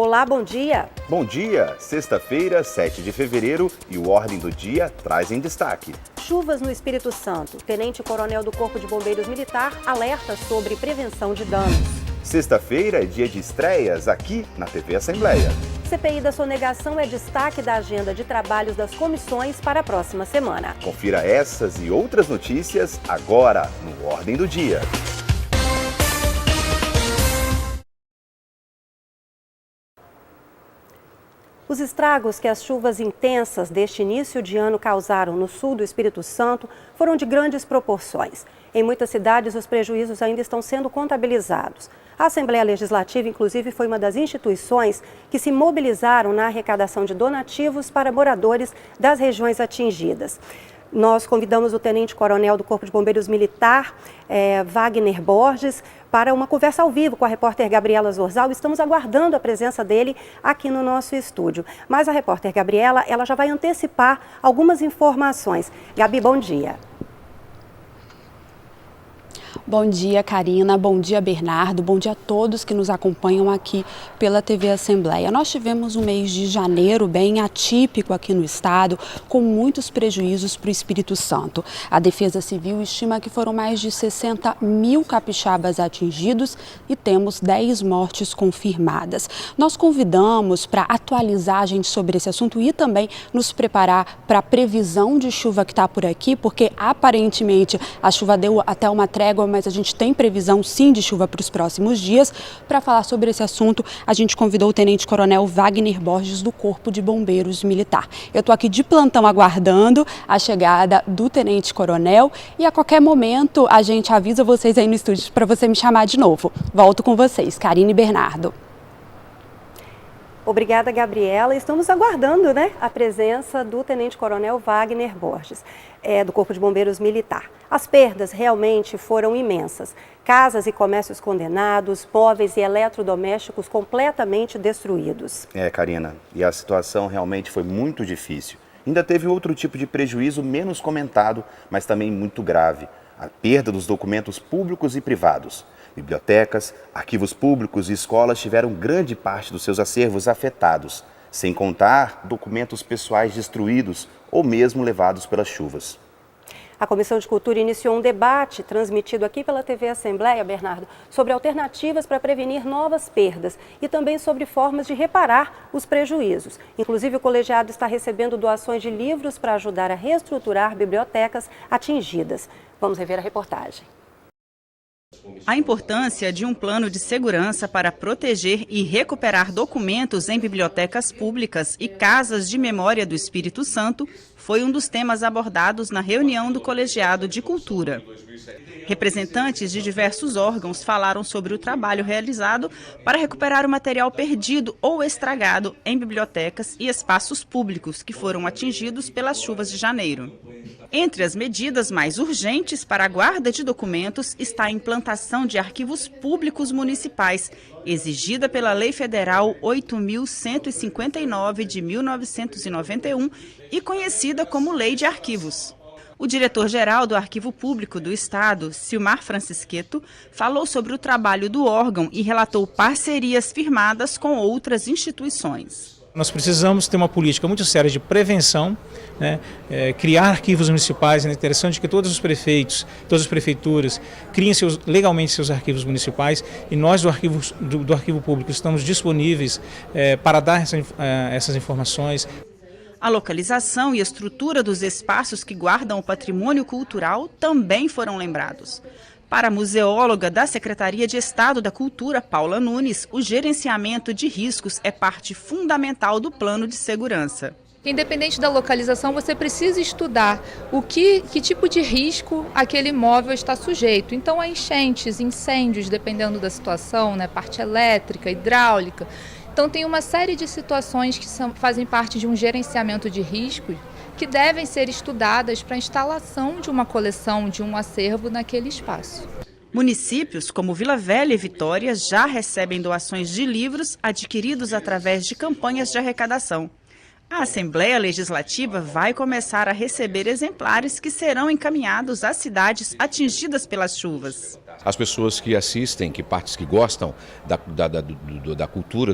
Olá, bom dia. Bom dia, sexta-feira, 7 de fevereiro e o Ordem do Dia traz em destaque. Chuvas no Espírito Santo. Tenente-coronel do Corpo de Bombeiros Militar alerta sobre prevenção de danos. Sexta-feira é dia de estreias aqui na TV Assembleia. CPI da sonegação é destaque da agenda de trabalhos das comissões para a próxima semana. Confira essas e outras notícias agora no Ordem do Dia. Os estragos que as chuvas intensas deste início de ano causaram no sul do Espírito Santo foram de grandes proporções. Em muitas cidades, os prejuízos ainda estão sendo contabilizados. A Assembleia Legislativa, inclusive, foi uma das instituições que se mobilizaram na arrecadação de donativos para moradores das regiões atingidas. Nós convidamos o tenente-coronel do Corpo de Bombeiros Militar, Wagner Borges, para uma conversa ao vivo com a repórter Gabriela Zorzal. Estamos aguardando a presença dele aqui no nosso estúdio. Mas a repórter Gabriela, ela já vai antecipar algumas informações. Gabi, bom dia. Bom dia, Karina. Bom dia, Bernardo. Bom dia a todos que nos acompanham aqui pela TV Assembleia. Nós tivemos um mês de janeiro bem atípico aqui no estado, com muitos prejuízos para o Espírito Santo. A Defesa Civil estima que foram mais de 60 mil capixabas atingidos e temos 10 mortes confirmadas. Nós convidamos para atualizar a gente sobre esse assunto e também nos preparar para a previsão de chuva que está por aqui, porque aparentemente a chuva deu até uma trégua, mas a gente tem previsão sim de chuva para os próximos dias. Para falar sobre esse assunto, a gente convidou o tenente-coronel Wagner Borges do Corpo de Bombeiros Militar. Eu estou aqui de plantão aguardando a chegada do tenente-coronel e a qualquer momento a gente avisa vocês aí no estúdio para você me chamar de novo. Volto com vocês, Karine e Bernardo. Obrigada, Gabriela. Estamos aguardando, a presença do tenente-coronel Wagner Borges, do Corpo de Bombeiros Militar. As perdas realmente foram imensas. Casas e comércios condenados, móveis e eletrodomésticos completamente destruídos. Karina, e a situação realmente foi muito difícil. Ainda teve outro tipo de prejuízo menos comentado, mas também muito grave. A perda dos documentos públicos e privados. Bibliotecas, arquivos públicos e escolas tiveram grande parte dos seus acervos afetados, sem contar documentos pessoais destruídos ou mesmo levados pelas chuvas. A Comissão de Cultura iniciou um debate transmitido aqui pela TV Assembleia, Bernardo, sobre alternativas para prevenir novas perdas e também sobre formas de reparar os prejuízos. Inclusive, o colegiado está recebendo doações de livros para ajudar a reestruturar bibliotecas atingidas. Vamos rever a reportagem. A importância de um plano de segurança para proteger e recuperar documentos em bibliotecas públicas e casas de memória do Espírito Santo foi um dos temas abordados na reunião do Colegiado de Cultura. Representantes de diversos órgãos falaram sobre o trabalho realizado para recuperar o material perdido ou estragado em bibliotecas e espaços públicos que foram atingidos pelas chuvas de janeiro. Entre as medidas mais urgentes para a guarda de documentos está a implantação de arquivos públicos municipais, exigida pela Lei Federal 8.159 de 1991 e conhecida como Lei de Arquivos. O diretor-geral do Arquivo Público do Estado, Silmar Francisqueto, falou sobre o trabalho do órgão e relatou parcerias firmadas com outras instituições. Nós precisamos ter uma política muito séria de prevenção, criar arquivos municipais. É interessante que todos os prefeitos, todas as prefeituras criem legalmente seus arquivos municipais e nós do Arquivo Público estamos disponíveis para dar essas informações. A localização e estrutura dos espaços que guardam o patrimônio cultural também foram lembrados. Para a museóloga da Secretaria de Estado da Cultura, Paula Nunes, o gerenciamento de riscos é parte fundamental do plano de segurança. Independente da localização, você precisa estudar que tipo de risco aquele imóvel está sujeito. Então, a enchentes, incêndios, dependendo da situação, parte elétrica, hidráulica. Então, tem uma série de situações que fazem parte de um gerenciamento de riscos que devem ser estudadas para a instalação de uma coleção, de um acervo naquele espaço. Municípios como Vila Velha e Vitória já recebem doações de livros adquiridos através de campanhas de arrecadação. A Assembleia Legislativa vai começar a receber exemplares que serão encaminhados às cidades atingidas pelas chuvas. As pessoas que assistem, que gostam da cultura,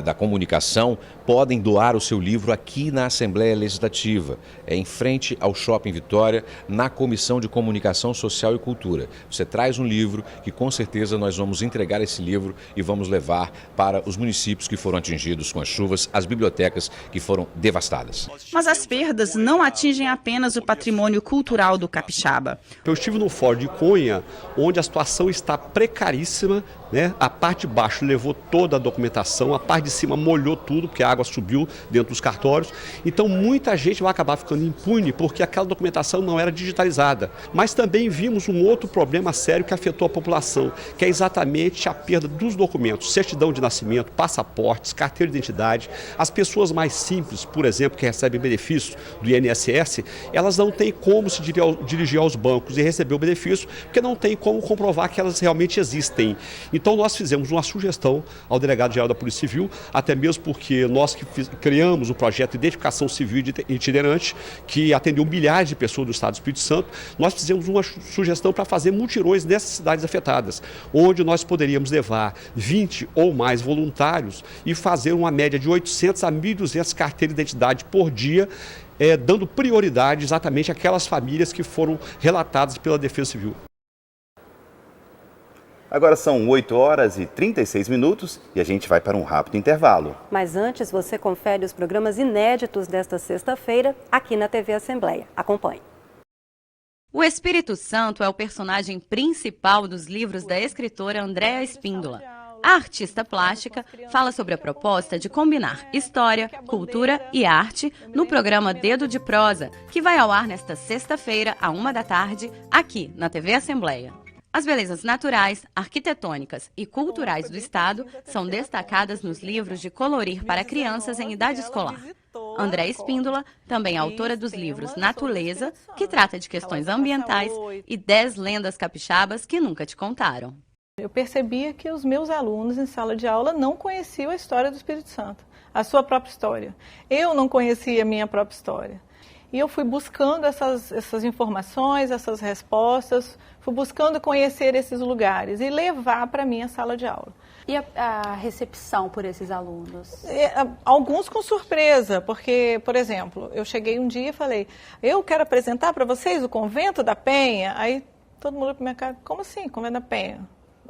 da comunicação, podem doar o seu livro aqui na Assembleia Legislativa, em frente ao Shopping Vitória, na Comissão de Comunicação Social e Cultura. Você traz um livro que com certeza nós vamos entregar esse livro e vamos levar para os municípios que foram atingidos com as chuvas, as bibliotecas que foram devastadas. Mas as perdas não atingem apenas o patrimônio cultural do capixaba. Eu estive no Fórum de Cunha, onde a situação está precaríssima, né? A parte de baixo levou toda a documentação, a parte de cima molhou tudo, porque a água subiu dentro dos cartórios. Então muita gente vai acabar ficando impune porque aquela documentação não era digitalizada. Mas também vimos um outro problema sério que afetou a população, que é exatamente a perda dos documentos, certidão de nascimento, passaportes, carteira de identidade. As pessoas mais simples, por exemplo, que recebem benefícios do INSS, elas não têm como se dirigir aos bancos e receber o benefício, porque não tem como comprovar que elas realmente existem. Então nós fizemos uma sugestão ao delegado-geral da Polícia Civil, até mesmo porque nós que criamos o projeto de identificação civil itinerante, que atendeu milhares de pessoas do Estado do Espírito Santo, nós fizemos uma sugestão para fazer mutirões nessas cidades afetadas, onde nós poderíamos levar 20 ou mais voluntários e fazer uma média de 800 a 1.200 carteiras de identidade por dia, dando prioridade exatamente àquelas famílias que foram relatadas pela Defesa Civil. Agora são 8 horas e 36 minutos e a gente vai para um rápido intervalo. Mas antes você confere os programas inéditos desta sexta-feira aqui na TV Assembleia. Acompanhe. O Espírito Santo é o personagem principal dos livros da escritora Andréa Espíndola. A artista plástica fala sobre a proposta de combinar história, cultura e arte no programa Dedo de Prosa, que vai ao ar nesta sexta-feira, à 13h, aqui na TV Assembleia. As belezas naturais, arquitetônicas e culturais do Estado são destacadas nos livros de colorir para crianças em idade escolar. Andréa Espíndola, também autora dos livros Natureza, que trata de questões ambientais, e 10 lendas capixabas que nunca te contaram. Eu percebia que os meus alunos em sala de aula não conheciam a história do Espírito Santo, a sua própria história. Eu não conhecia a minha própria história. E eu fui buscando essas informações, essas respostas, fui buscando conhecer esses lugares e levar para a minha sala de aula. E a recepção por esses alunos? Alguns com surpresa, porque, por exemplo, eu cheguei um dia e falei, eu quero apresentar para vocês o Convento da Penha. Aí todo mundo olhou para minha cara, como assim, Convento da Penha?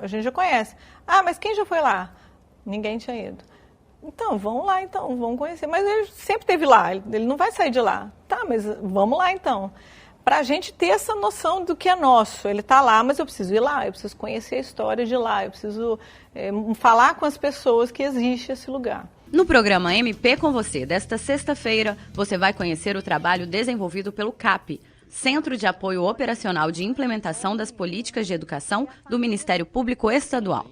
A gente já conhece. Ah, mas quem já foi lá? Ninguém tinha ido. Então, vamos lá então, vamos conhecer. Mas ele sempre esteve lá, ele não vai sair de lá. Tá, mas vamos lá então. Para a gente ter essa noção do que é nosso. Ele está lá, mas eu preciso ir lá, eu preciso conhecer a história de lá, eu preciso falar com as pessoas que existe esse lugar. No programa MP com você, desta sexta-feira, você vai conhecer o trabalho desenvolvido pelo CAP, Centro de Apoio Operacional de Implementação das Políticas de Educação do Ministério Público Estadual.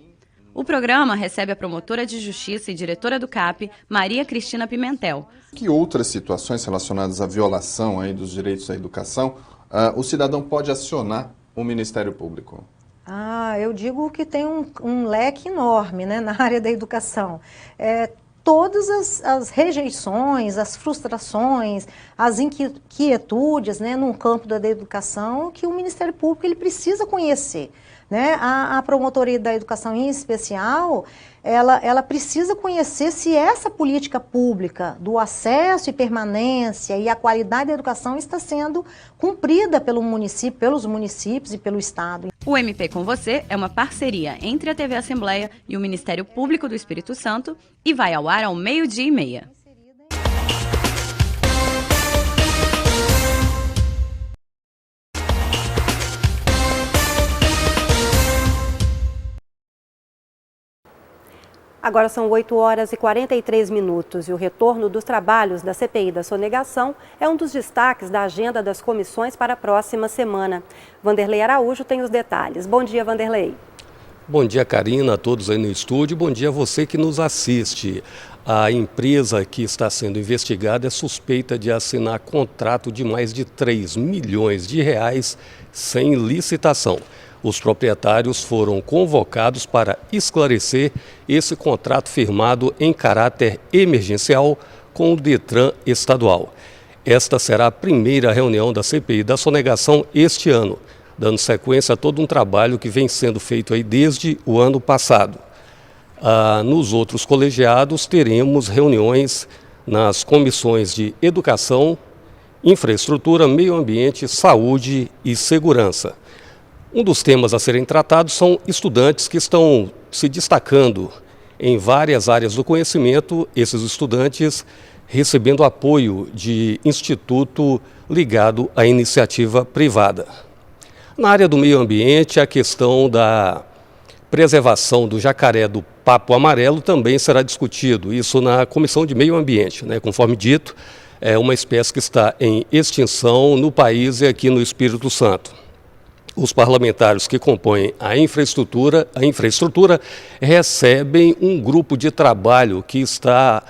O programa recebe a promotora de Justiça e diretora do CAP, Maria Cristina Pimentel. Que outras situações relacionadas à violação aí dos direitos à educação, o cidadão pode acionar o Ministério Público? Eu digo que tem um leque enorme, né, na área da educação. Todas as rejeições, as frustrações, as inquietudes, né, num campo da educação que o Ministério Público ele precisa conhecer. Né? A Promotoria da Educação em especial, ela precisa conhecer se essa política pública do acesso e permanência e a qualidade da educação está sendo cumprida pelo município, pelos municípios e pelo Estado. O MP com você é uma parceria entre a TV Assembleia e o Ministério Público do Espírito Santo e vai ao ar ao 12h30. Agora são 8 horas e 43 minutos e o retorno dos trabalhos da CPI da sonegação é um dos destaques da agenda das comissões para a próxima semana. Vanderlei Araújo tem os detalhes. Bom dia, Vanderlei. Bom dia, Karina, a todos aí no estúdio. Bom dia a você que nos assiste. A empresa que está sendo investigada é suspeita de assinar contrato de mais de 3 milhões de reais sem licitação. Os proprietários foram convocados para esclarecer esse contrato firmado em caráter emergencial com o Detran estadual. Esta será a primeira reunião da CPI da sonegação este ano. dando sequência a todo um trabalho que vem sendo feito aí desde o ano passado. Nos outros colegiados, teremos reuniões nas comissões de Educação, Infraestrutura, Meio Ambiente, Saúde e Segurança. Um dos temas a serem tratados são estudantes que estão se destacando em várias áreas do conhecimento, esses estudantes recebendo apoio de instituto ligado à iniciativa privada. Na área do meio ambiente, a questão da preservação do jacaré do papo amarelo também será discutido, isso na Comissão de Meio Ambiente, né? Conforme dito, é uma espécie que está em extinção no país e aqui no Espírito Santo. Os parlamentares que compõem a infraestrutura recebem um grupo de trabalho que está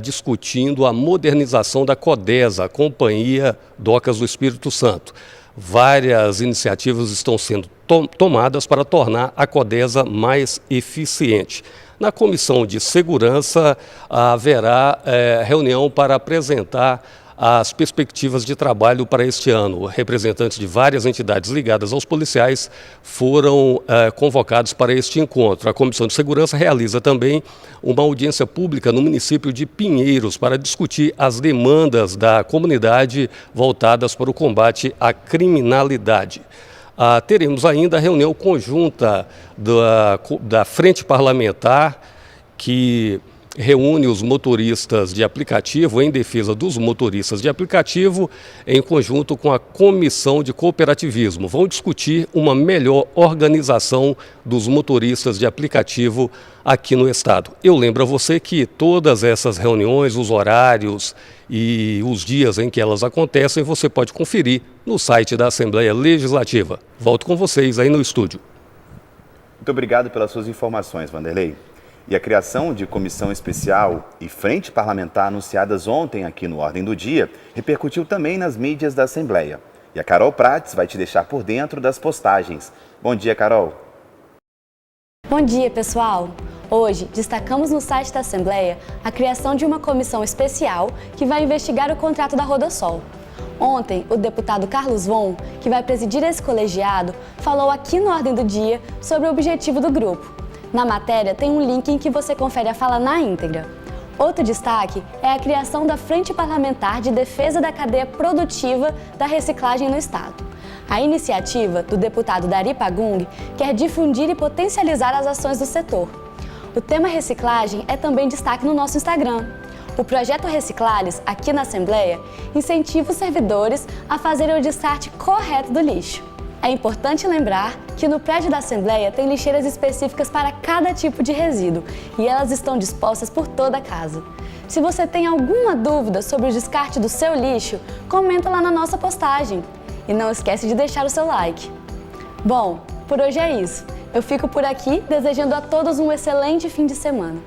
discutindo a modernização da CODESA, a Companhia Docas do Espírito Santo. Várias iniciativas estão sendo tomadas para tornar a CODESA mais eficiente. Na Comissão de Segurança haverá reunião para apresentar as perspectivas de trabalho para este ano. Representantes de várias entidades ligadas aos policiais foram convocados para este encontro. A Comissão de Segurança realiza também uma audiência pública no município de Pinheiros para discutir as demandas da comunidade voltadas para o combate à criminalidade. Teremos ainda a reunião conjunta da Frente Parlamentar, que reúne os motoristas de aplicativo em defesa dos motoristas de aplicativo, em conjunto com a Comissão de Cooperativismo. Vão discutir uma melhor organização dos motoristas de aplicativo aqui no estado. Eu lembro a você que todas essas reuniões, os horários e os dias em que elas acontecem, você pode conferir no site da Assembleia Legislativa. Volto com vocês aí no estúdio. Muito obrigado pelas suas informações, Vanderlei. E a criação de comissão especial e frente parlamentar anunciadas ontem aqui no Ordem do Dia repercutiu também nas mídias da Assembleia. E a Carol Prates vai te deixar por dentro das postagens. Bom dia, Carol. Bom dia, pessoal. Hoje, destacamos no site da Assembleia a criação de uma comissão especial que vai investigar o contrato da Rodosol. Ontem, o deputado Carlos Von, que vai presidir esse colegiado, falou aqui no Ordem do Dia sobre o objetivo do grupo. Na matéria tem um link em que você confere a fala na íntegra. Outro destaque é a criação da Frente Parlamentar de Defesa da Cadeia Produtiva da Reciclagem no Estado. A iniciativa do deputado Dari Pagung quer difundir e potencializar as ações do setor. O tema reciclagem é também destaque no nosso Instagram. O projeto Reciclales, aqui na Assembleia, incentiva os servidores a fazerem o descarte correto do lixo. É importante lembrar que no prédio da Assembleia tem lixeiras específicas para cada tipo de resíduo e elas estão dispostas por toda a casa. Se você tem alguma dúvida sobre o descarte do seu lixo, comenta lá na nossa postagem. E não esquece de deixar o seu like. Bom, por hoje é isso. Eu fico por aqui desejando a todos um excelente fim de semana.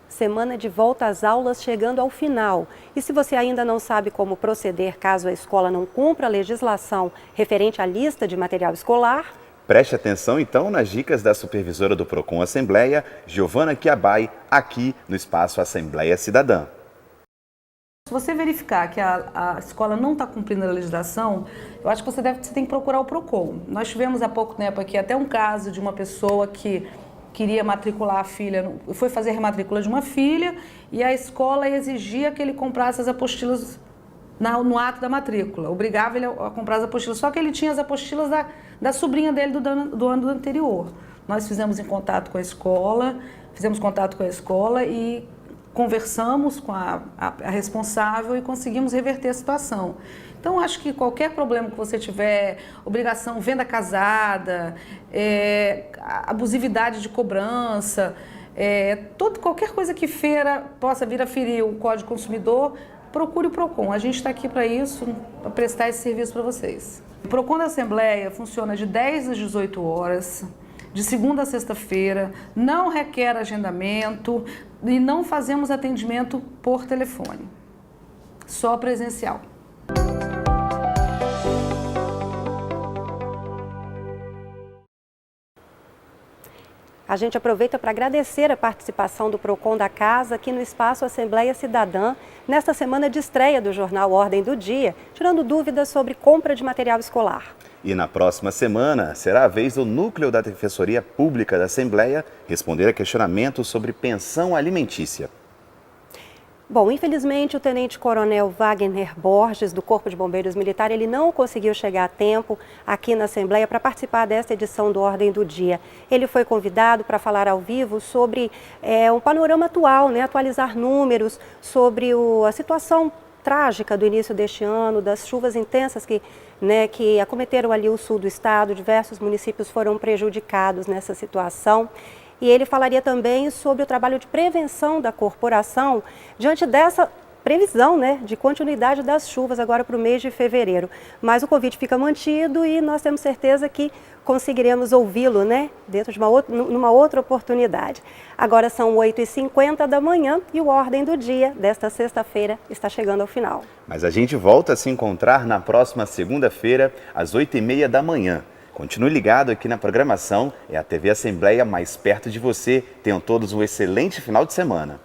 Semana de volta às aulas chegando ao final. E se você ainda não sabe como proceder caso a escola não cumpra a legislação referente à lista de material escolar, preste atenção então nas dicas da supervisora do Procon Assembleia, Giovana Chiabai, aqui no Espaço Assembleia Cidadã. Se você verificar que a escola não está cumprindo a legislação, eu acho que você tem que procurar o Procon. Nós tivemos há pouco tempo aqui até um caso de uma pessoa que queria matricular a filha, foi fazer a rematrícula de uma filha e a escola exigia que ele comprasse as apostilas no ato da matrícula, obrigava ele a comprar as apostilas, só que ele tinha as apostilas da sobrinha dele do ano anterior. Nós fizemos contato com a escola e conversamos com a responsável e conseguimos reverter a situação. Então, acho que qualquer problema que você tiver, obrigação, venda casada, abusividade de cobrança, qualquer coisa que possa vir a ferir o Código Consumidor, procure o Procon. A gente está aqui para isso, para prestar esse serviço para vocês. O Procon da Assembleia funciona de 10 às 18 horas, de segunda a sexta-feira, não requer agendamento e não fazemos atendimento por telefone, só presencial. A gente aproveita para agradecer a participação do PROCON da Casa aqui no Espaço Assembleia Cidadã, nesta semana de estreia do jornal Ordem do Dia, tirando dúvidas sobre compra de material escolar. E na próxima semana será a vez do Núcleo da Defensoria Pública da Assembleia responder a questionamentos sobre pensão alimentícia. Bom, infelizmente o Tenente-Coronel Wagner Borges, do Corpo de Bombeiros Militar, ele não conseguiu chegar a tempo aqui na Assembleia para participar desta edição do Ordem do Dia. Ele foi convidado para falar ao vivo sobre um panorama atual, atualizar números sobre a situação trágica do início deste ano, das chuvas intensas que acometeram ali o sul do estado. Diversos municípios foram prejudicados nessa situação. E ele falaria também sobre o trabalho de prevenção da corporação diante dessa previsão de continuidade das chuvas agora para o mês de fevereiro. Mas o convite fica mantido e nós temos certeza que conseguiremos ouvi-lo dentro de numa outra oportunidade. Agora são 8h50 da manhã e o Ordem do Dia desta sexta-feira está chegando ao final. Mas a gente volta a se encontrar na próxima segunda-feira, às 8h30 da manhã. Continue ligado aqui na programação, é a TV Assembleia mais perto de você. Tenham todos um excelente final de semana.